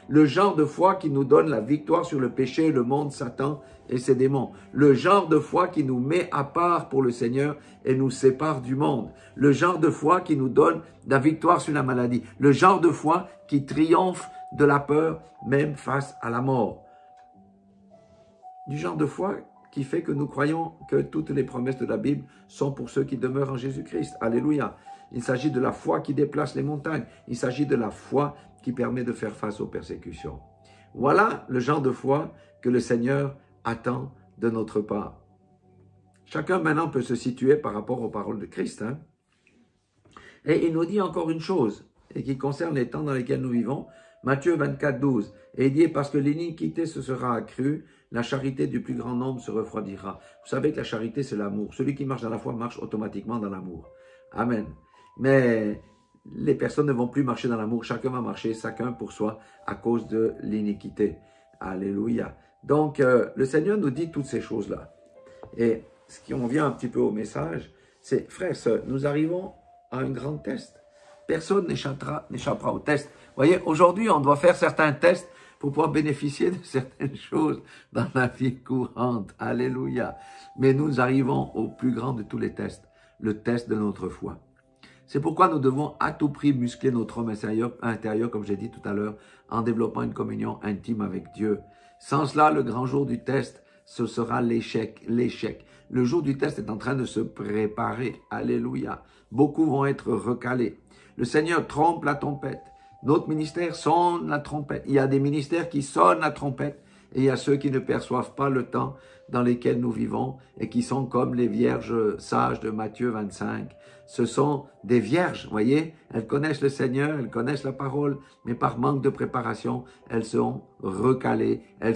Le genre de foi qui nous donne la victoire sur le péché, le monde, Satan et ses démons. Le genre de foi qui nous met à part pour le Seigneur et nous sépare du monde. Le genre de foi qui nous donne la victoire sur la maladie. Le genre de foi qui triomphe de la peur, même face à la mort. Du genre de foi qui fait que nous croyons que toutes les promesses de la Bible sont pour ceux qui demeurent en Jésus-Christ. Alléluia. Il s'agit de la foi qui déplace les montagnes. Il s'agit de la foi qui permet de faire face aux persécutions. Voilà le genre de foi que le Seigneur attend de notre part. Chacun maintenant peut se situer par rapport aux paroles de Christ. Hein? Et il nous dit encore une chose, et qui concerne les temps dans lesquels nous vivons. Matthieu 24, 12. Et il dit, parce que l'iniquité se sera accrue, la charité du plus grand nombre se refroidira. Vous savez que la charité, c'est l'amour. Celui qui marche dans la foi marche automatiquement dans l'amour. Amen. Mais les personnes ne vont plus marcher dans l'amour. Chacun va marcher, chacun pour soi, à cause de l'iniquité. Alléluia. Donc, le Seigneur nous dit toutes ces choses-là. Et ce qui en vient un petit peu au message, c'est, frères et sœurs, nous arrivons à un grand test. Personne n'échappera au test. Vous voyez, aujourd'hui, on doit faire certains tests pour pouvoir bénéficier de certaines choses dans la vie courante. Alléluia. Mais nous arrivons au plus grand de tous les tests, le test de notre foi. C'est pourquoi nous devons à tout prix muscler notre homme intérieur, comme j'ai dit tout à l'heure, en développant une communion intime avec Dieu. Sans cela, le grand jour du test, ce sera l'échec. Le jour du test est en train de se préparer. Alléluia. Beaucoup vont être recalés. Le Seigneur trompe la trompette. Notre ministère sonne la trompette. Il y a des ministères qui sonnent la trompette et il y a ceux qui ne perçoivent pas le temps dans lequel nous vivons et qui sont comme les vierges sages de Matthieu 25. Ce sont des vierges, voyez, elles connaissent le Seigneur, elles connaissent la parole, mais par manque de préparation, elles sont recalées et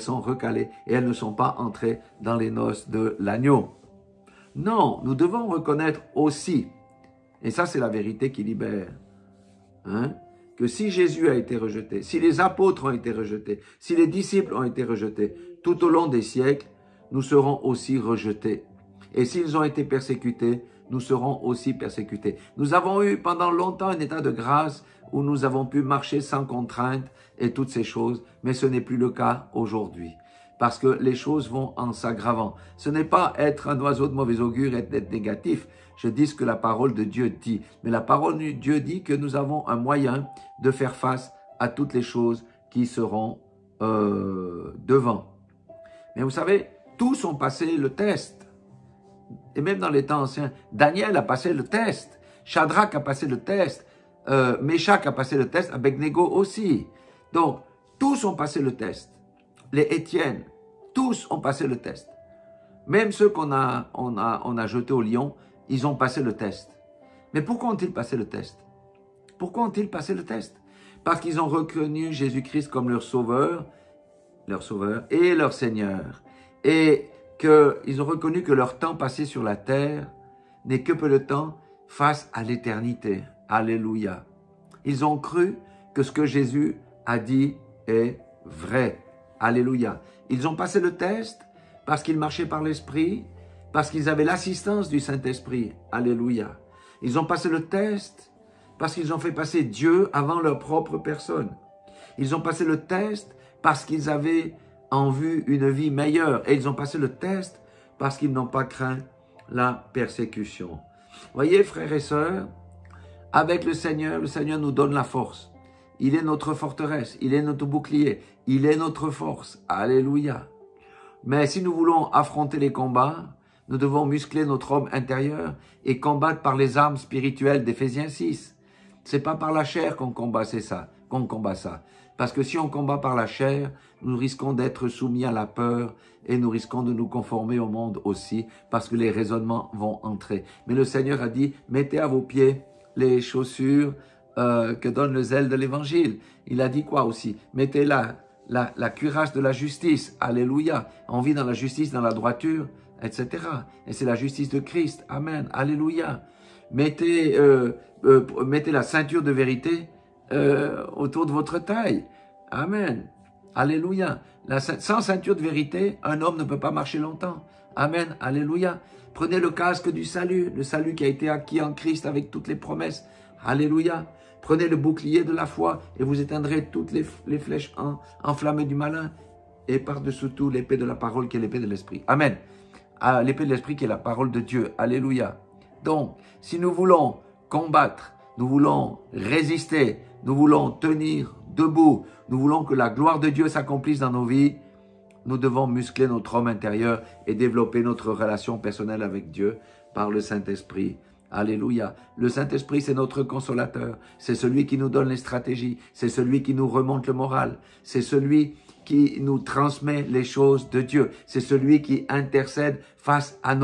elles ne sont pas entrées dans les noces de l'agneau. Non, nous devons reconnaître aussi, et ça c'est la vérité qui libère, hein, que si Jésus a été rejeté, si les apôtres ont été rejetés, si les disciples ont été rejetés, tout au long des siècles, nous serons aussi rejetés. Et s'ils ont été persécutés, nous serons aussi persécutés. Nous avons eu pendant longtemps un état de grâce où nous avons pu marcher sans contrainte et toutes ces choses, mais ce n'est plus le cas aujourd'hui. Parce que les choses vont en s'aggravant. Ce n'est pas être un oiseau de mauvais augure et d'être négatif. Je dis ce que la parole de Dieu dit. Mais la parole de Dieu dit que nous avons un moyen de faire face à toutes les choses qui seront devant. Mais vous savez, tous ont passé le test. Et même dans les temps anciens, Daniel a passé le test. Shadrach a passé le test. Meshach a passé le test. Abednego aussi. Donc, tous ont passé le test. Les Étienne, tous ont passé le test. Même ceux qu'on a jetés au lion, ils ont passé le test. Mais pourquoi ont-ils passé le test? Pourquoi ont-ils passé le test? Parce qu'ils ont reconnu Jésus-Christ comme leur sauveur et leur Seigneur. Et qu'ils ont reconnu que leur temps passé sur la terre n'est que peu de temps face à l'éternité. Alléluia. Ils ont cru que ce que Jésus a dit est vrai. Alléluia. Ils ont passé le test parce qu'ils marchaient par l'Esprit, parce qu'ils avaient l'assistance du Saint-Esprit. Alléluia. Ils ont passé le test parce qu'ils ont fait passer Dieu avant leur propre personne. Ils ont passé le test parce qu'ils avaient en vue une vie meilleure. Et ils ont passé le test parce qu'ils n'ont pas craint la persécution. Voyez, frères et sœurs, avec le Seigneur nous donne la force. Il est notre forteresse, il est notre bouclier, il est notre force. Alléluia. Mais si nous voulons affronter les combats, nous devons muscler notre homme intérieur et combattre par les armes spirituelles d'Éphésiens 6. C'est pas par la chair qu'on combat, c'est ça, qu'on combat ça. Parce que si on combat par la chair, nous risquons d'être soumis à la peur et nous risquons de nous conformer au monde aussi parce que les raisonnements vont entrer. Mais le Seigneur a dit, mettez à vos pieds les chaussures que donne le zèle de l'évangile. Il a dit quoi aussi? Mettez la cuirasse de la justice. Alléluia. On vit dans la justice, dans la droiture, etc. Et c'est la justice de Christ. Amen. Alléluia. Mettez la ceinture de vérité autour de votre taille. Amen. Alléluia. Sans ceinture de vérité, un homme ne peut pas marcher longtemps. Amen. Alléluia. Prenez le casque du salut, le salut qui a été acquis en Christ avec toutes les promesses. Alléluia. Prenez le bouclier de la foi et vous éteindrez toutes les flèches enflammées du malin. Et par-dessous tout, l'épée de la parole qui est l'épée de l'esprit. Amen. L'épée de l'esprit qui est la parole de Dieu. Alléluia. Donc, si nous voulons combattre, nous voulons résister, nous voulons tenir debout, nous voulons que la gloire de Dieu s'accomplisse dans nos vies, nous devons muscler notre homme intérieur et développer notre relation personnelle avec Dieu par le Saint-Esprit. Alléluia. Le Saint-Esprit, c'est notre consolateur. C'est celui qui nous donne les stratégies. C'est celui qui nous remonte le moral. C'est celui qui nous transmet les choses de Dieu. C'est celui qui intercède face à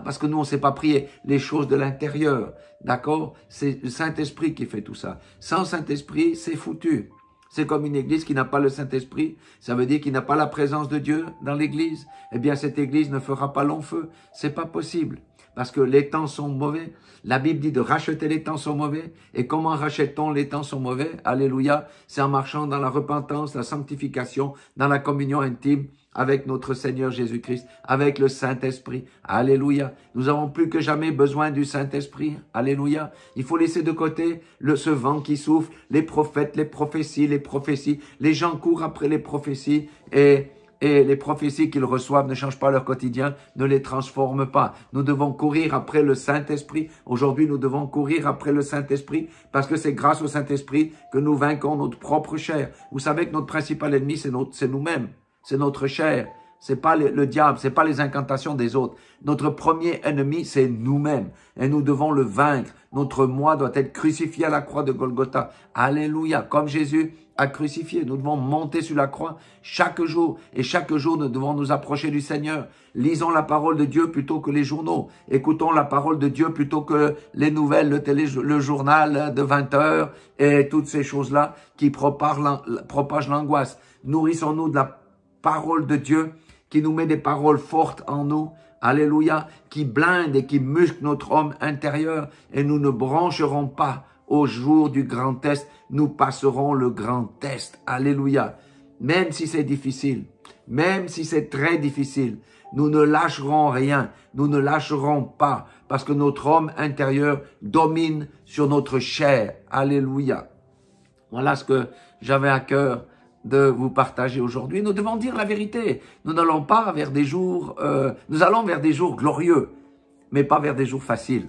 parce que nous, on ne sait pas prier les choses de l'intérieur. D'accord? C'est le Saint-Esprit qui fait tout ça. Sans Saint-Esprit, c'est foutu. C'est comme une église qui n'a pas le Saint-Esprit. Ça veut dire qu'il n'a pas la présence de Dieu dans l'église. Eh bien, cette église ne fera pas long feu. C'est pas possible. Parce que les temps sont mauvais. La Bible dit de racheter les temps sont mauvais. Et comment rachète-t-on les temps sont mauvais? Alléluia. C'est en marchant dans la repentance, la sanctification, dans la communion intime avec notre Seigneur Jésus-Christ, avec le Saint-Esprit. Alléluia. Nous avons plus que jamais besoin du Saint-Esprit. Alléluia. Il faut laisser de côté ce vent qui souffle, les prophètes, les prophéties. Les gens courent après les prophéties et les prophéties qu'ils reçoivent ne changent pas leur quotidien, ne les transforment pas. Nous devons courir après le Saint-Esprit. Aujourd'hui, nous devons courir après le Saint-Esprit parce que c'est grâce au Saint-Esprit que nous vainquons notre propre chair. Vous savez que notre principal ennemi, c'est nous-mêmes. C'est notre chair. C'est pas le diable, c'est pas les incantations des autres. Notre premier ennemi, c'est nous-mêmes. Et nous devons le vaincre. Notre moi doit être crucifié à la croix de Golgotha. Alléluia. Comme Jésus a crucifié. Nous devons monter sur la croix chaque jour. Et chaque jour, nous devons nous approcher du Seigneur. Lisons la parole de Dieu plutôt que les journaux. Écoutons la parole de Dieu plutôt que les nouvelles, le journal de 20 heures et toutes ces choses-là qui propagent l'angoisse. Nourrissons-nous de la parole de Dieu qui nous met des paroles fortes en nous, alléluia, qui blinde et qui muscle notre homme intérieur et nous ne brancherons pas au jour du grand test, nous passerons le grand test, alléluia. Même si c'est difficile, même si c'est très difficile, nous ne lâcherons rien, nous ne lâcherons pas parce que notre homme intérieur domine sur notre chair, alléluia. Voilà ce que j'avais à cœur de vous partager aujourd'hui. Nous devons dire la vérité. Nous n'allons pas vers des jours, nous allons vers des jours glorieux, mais pas vers des jours faciles.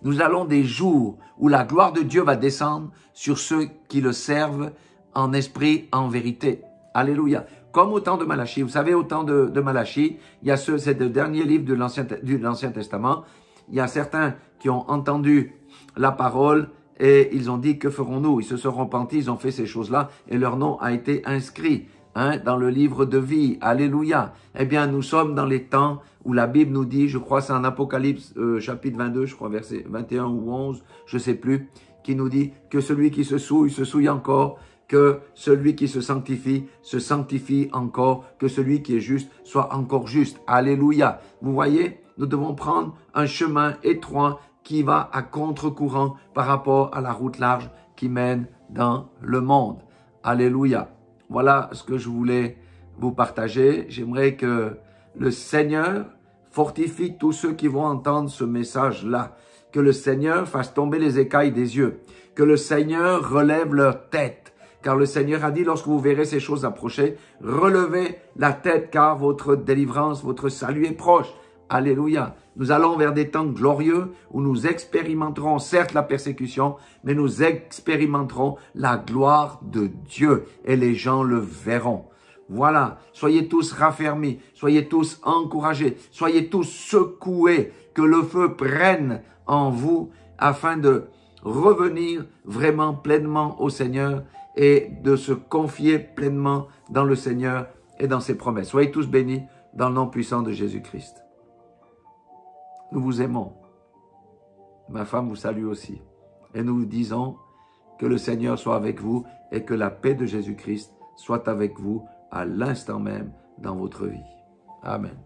Nous allons des jours où la gloire de Dieu va descendre sur ceux qui le servent en esprit, en vérité. Alléluia. Comme au temps de Malachie. Vous savez, au temps de Malachie, il y a c'est le dernier livre de l'Ancien Testament. Il y a certains qui ont entendu la parole et ils ont dit, que ferons-nous? Ils se sont repentis, ils ont fait ces choses-là et leur nom a été inscrit dans le livre de vie. Alléluia. Eh bien, nous sommes dans les temps où la Bible nous dit, je crois c'est en Apocalypse chapitre 22, je crois verset 21 ou 11, je sais plus, qui nous dit que celui qui se souille encore, que celui qui se sanctifie encore, que celui qui est juste soit encore juste. Alléluia. Vous voyez, nous devons prendre un chemin étroit qui va à contre-courant par rapport à la route large qui mène dans le monde. Alléluia. Voilà ce que je voulais vous partager. J'aimerais que le Seigneur fortifie tous ceux qui vont entendre ce message-là. Que le Seigneur fasse tomber les écailles des yeux. Que le Seigneur relève leur tête. Car le Seigneur a dit, lorsque vous verrez ces choses approcher, relevez la tête car votre délivrance, votre salut est proche. Alléluia. Nous allons vers des temps glorieux où nous expérimenterons certes la persécution, mais nous expérimenterons la gloire de Dieu et les gens le verront. Voilà. Soyez tous raffermis, soyez tous encouragés, soyez tous secoués, que le feu prenne en vous afin de revenir vraiment pleinement au Seigneur et de se confier pleinement dans le Seigneur et dans ses promesses. Soyez tous bénis dans le nom puissant de Jésus-Christ. Nous vous aimons. Ma femme vous salue aussi. Et nous vous disons que le Seigneur soit avec vous et que la paix de Jésus-Christ soit avec vous à l'instant même dans votre vie. Amen.